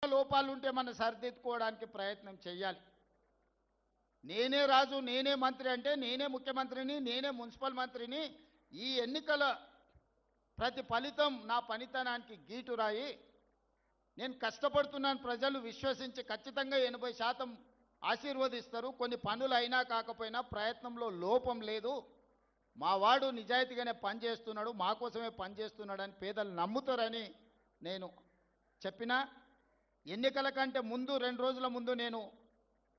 లోపాలు ఉంటే మనం సరిదిద్దుకోవడానికి ప్రయత్నం చేయాలి. నేనే రాజు, నేనే మంత్రి అంటే నేనే ముఖ్యమంత్రిని, నేనే మున్సిపల్ మంత్రిని. ఈ ఎన్నికల ప్రతి ఫలితం నా పనితనానికి గీటురాయి. నేను కష్టపడుతున్నాను, ప్రజలు విశ్వసించి ఖచ్చితంగా 80% ఆశీర్వదిస్తారు. కొన్ని పనులు అయినా కాకపోయినా ప్రయత్నంలో లోపం లేదు. మా వాడు నిజాయితీగానే పనిచేస్తున్నాడు, మా కోసమే పనిచేస్తున్నాడని పేదలు నమ్ముతారని నేను చెప్పినా. ఎన్నికల కంటే ముందు 2 రోజుల ముందు నేను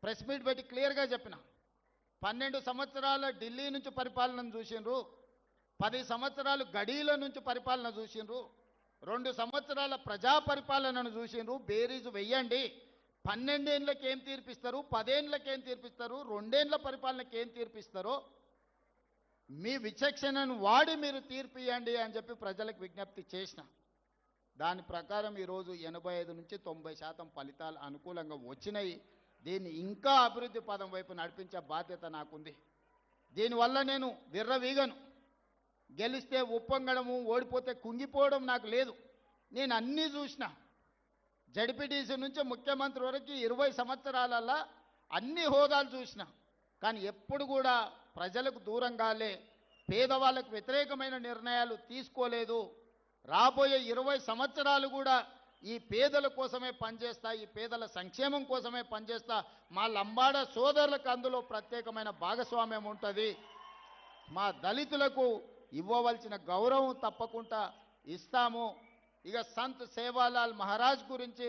ప్రెస్ మీట్ పెట్టి క్లియర్గా చెప్పిన. 12 సంవత్సరాల ఢిల్లీ నుంచి పరిపాలన చూసిండ్రు, 10 సంవత్సరాలు గడీల నుంచి పరిపాలన చూసిండ్రు, 2 సంవత్సరాల ప్రజా పరిపాలనను చూసిండ్రు. బేరీజు వెయ్యండి. 12 ఏళ్ళకి ఏం తీర్పిస్తారు, 10 ఏళ్ళకి ఏం తీర్పిస్తారు, 2 ఏళ్ళ పరిపాలనకి ఏం తీర్పిస్తారో మీ విచక్షణను వాడి మీరు తీర్పు ఇవ్వండి అని చెప్పి ప్రజలకు విజ్ఞప్తి చేసిన. దాని ప్రకారం ఈరోజు 85 నుంచి 90% ఫలితాలు అనుకూలంగా వచ్చినాయి. దీన్ని ఇంకా అభివృద్ధి పదం వైపు నడిపించే బాధ్యత నాకుంది. దీనివల్ల నేను విర్రవీగను. గెలిస్తే ఉప్పొంగడము, ఓడిపోతే కుంగిపోవడం నాకు లేదు. నేను అన్నీ చూసిన. జడ్పీటీసీ నుంచి ముఖ్యమంత్రి వరకు 20 సంవత్సరాలలో అన్ని హోదాలు చూసిన. కానీ ఎప్పుడు కూడా ప్రజలకు దూరంగాలే, పేదవాళ్ళకు వ్యతిరేకమైన నిర్ణయాలు తీసుకోలేదు. రాబోయే 20 సంవత్సరాలు కూడా ఈ పేదల కోసమే పనిచేస్తా, ఈ పేదల సంక్షేమం కోసమే పనిచేస్తా. మా లంబాడ సోదరులకు అందులో ప్రత్యేకమైన భాగస్వామ్యం ఉంటుంది. మా దళితులకు ఇవ్వవలసిన గౌరవం తప్పకుండా ఇస్తాము. ఇక సంత్ సేవాలాల్ మహారాజ్ గురించి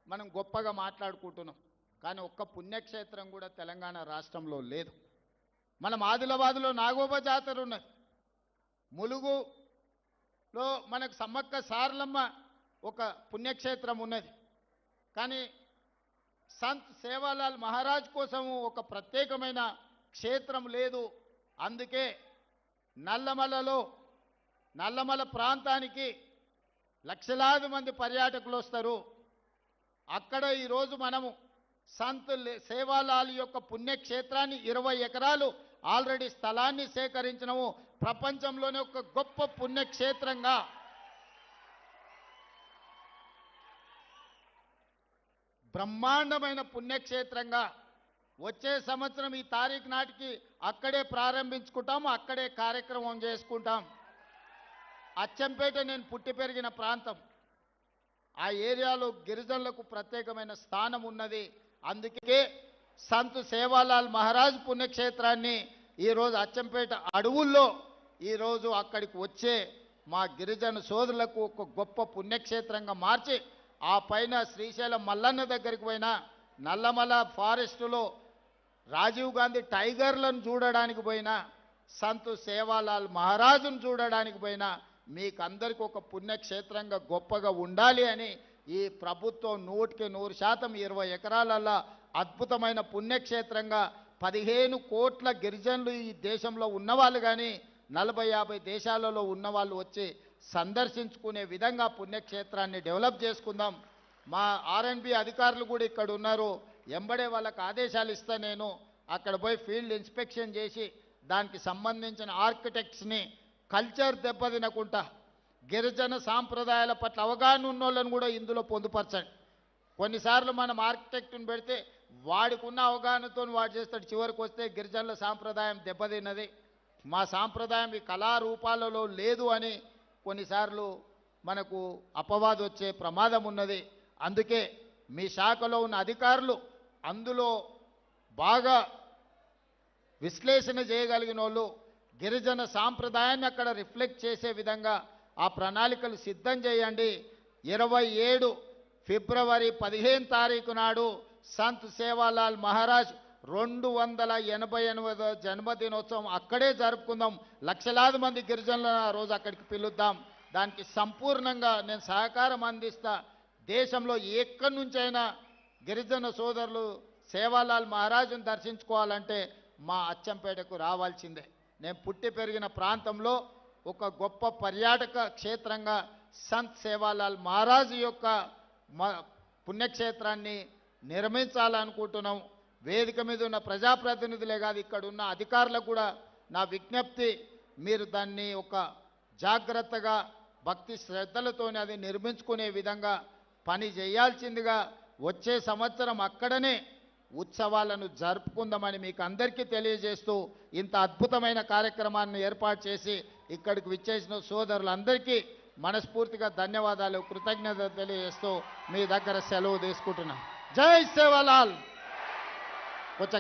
మనం గొప్పగా మాట్లాడుకుంటున్నాం, కానీ ఒక్క పుణ్యక్షేత్రం కూడా తెలంగాణ రాష్ట్రంలో లేదు. మనం ఆదిలాబాద్లో నాగోబా జాతర ఉన్నది, ములుగులో మనకు సమ్మక్క సారలమ్మ ఒక పుణ్యక్షేత్రం ఉన్నది. కానీ సంత్ సేవాలాల్ మహారాజ్ కోసము ఒక ప్రత్యేకమైన క్షేత్రం లేదు. అందుకే నల్లమల ప్రాంతానికి లక్షలాది మంది పర్యాటకులు వస్తారు. అక్కడ ఈరోజు మనము సంత్ సేవాలాల్ యొక్క పుణ్యక్షేత్రాన్ని 20 ఎకరాలు ఆల్రెడీ స్థలాన్ని సేకరించినము. ప్రపంచంలోనే ఒక గొప్ప పుణ్యక్షేత్రంగా, బ్రహ్మాండమైన పుణ్యక్షేత్రంగా వచ్చే సంవత్సరం ఈ తారీఖు నాటికి అక్కడే ప్రారంభించుకుంటాం, అక్కడే కార్యక్రమం చేసుకుంటాం. అచ్చంపేట నేను పుట్టి పెరిగిన ప్రాంతం. ఆ ఏరియాలో గిరిజనులకు ప్రత్యేకమైన స్థానం ఉన్నది. అందుకే సంత్ సేవాలాల్ మహారాజ్ పుణ్యక్షేత్రాన్ని ఈరోజు అచ్చంపేట అడవుల్లో ఈరోజు అక్కడికి వచ్చే మా గిరిజన సోదరులకు ఒక గొప్ప పుణ్యక్షేత్రంగా మార్చి, ఆ పైన శ్రీశైలం మల్లన్న దగ్గరికి పోయినా, నల్లమల ఫారెస్టులో రాజీవ్ గాంధీ టైగర్లను చూడడానికి పోయినా, సంత్ సేవాలాల్ మహారాజును చూడడానికి పోయినా, మీకందరికీ ఒక పుణ్యక్షేత్రంగా గొప్పగా ఉండాలి అని ఈ ప్రభుత్వం 100% 20 ఎకరాలలో అద్భుతమైన పుణ్యక్షేత్రంగా 15 కోట్ల గిరిజనులు ఈ దేశంలో ఉన్నవాళ్ళు కానీ 40-50 దేశాలలో ఉన్నవాళ్ళు వచ్చి సందర్శించుకునే విధంగా పుణ్యక్షేత్రాన్ని డెవలప్ చేసుకుందాం. మా ఆర్ఎండ్బి అధికారులు కూడా ఇక్కడ ఉన్నారు. ఎంబడే వాళ్ళకి ఆదేశాలు ఇస్తా. నేను అక్కడ పోయి ఫీల్డ్ ఇన్స్పెక్షన్ చేసి దానికి సంబంధించిన ఆర్కిటెక్ట్స్ని కల్చర్ దెబ్బతినకుండా గిరిజన సాంప్రదాయాల పట్ల అవగాహన ఉన్నోళ్ళని కూడా ఇందులో పొందుపరచండి. కొన్నిసార్లు మనం ఆర్కిటెక్ట్ని పెడితే వాడికి ఉన్న అవగాహనతో వాడు చేస్తాడు, చివరికి వస్తే గిరిజనుల సాంప్రదాయం దెబ్బతిన్నది, మా సాంప్రదాయం ఈ కళారూపాలలో లేదు అని కొన్నిసార్లు మనకు అపవాదు వచ్చే ప్రమాదం ఉన్నది. అందుకే మీ శాఖలో ఉన్న అధికారులు అందులో బాగా విశ్లేషణ చేయగలిగిన వాళ్ళు గిరిజన సాంప్రదాయాన్ని అక్కడ రిఫ్లెక్ట్ చేసే విధంగా ఆ ప్రణాళికలు సిద్ధం చేయండి. 27 ఫిబ్రవరి 15 తారీఖు నాడు సంత్ సేవాలాల్ మహారాజ్ 288వ జన్మదినోత్సవం అక్కడే జరుపుకుందాం. లక్షలాది మంది గిరిజనులను ఆ రోజు అక్కడికి పిలుద్దాం. దానికి సంపూర్ణంగా నేను సహకారం అందిస్తా. దేశంలో ఎక్కడి నుంచైనా గిరిజన సోదరులు సేవాలాల్ మహారాజును దర్శించుకోవాలంటే మా అచ్చంపేటకు రావాల్సిందే. నేను పుట్టి పెరిగిన ప్రాంతంలో ఒక గొప్ప పర్యాటక క్షేత్రంగా సంత్ సేవాలాల్ మహారాజు యొక్క పుణ్యక్షేత్రాన్ని నిర్మించాలనుకుంటున్నాం. వేదిక మీద ఉన్న ప్రజాప్రతినిధులే కాదు, ఇక్కడ ఉన్న అధికారులకు కూడా నా విజ్ఞప్తి, మీరు దాన్ని ఒక జాగ్రత్తగా భక్తి శ్రద్ధలతోనే అది నిర్మించుకునే విధంగా పని చేయాల్సిందిగా వచ్చే సంవత్సరం అక్కడనే ఉత్సవాలను జరుపుకుందామని మీకు అందరికీ తెలియజేస్తూ ఇంత అద్భుతమైన కార్యక్రమాన్ని ఏర్పాటు చేసి ఇక్కడికి విచ్చేసిన సోదరులందరికీ మనస్ఫూర్తిగా ధన్యవాదాలు కృతజ్ఞతలు తెలియజేస్తూ మీ దగ్గర సెలవు తీసుకుంటున్నాను. జై సేవలాల్. కొంచెం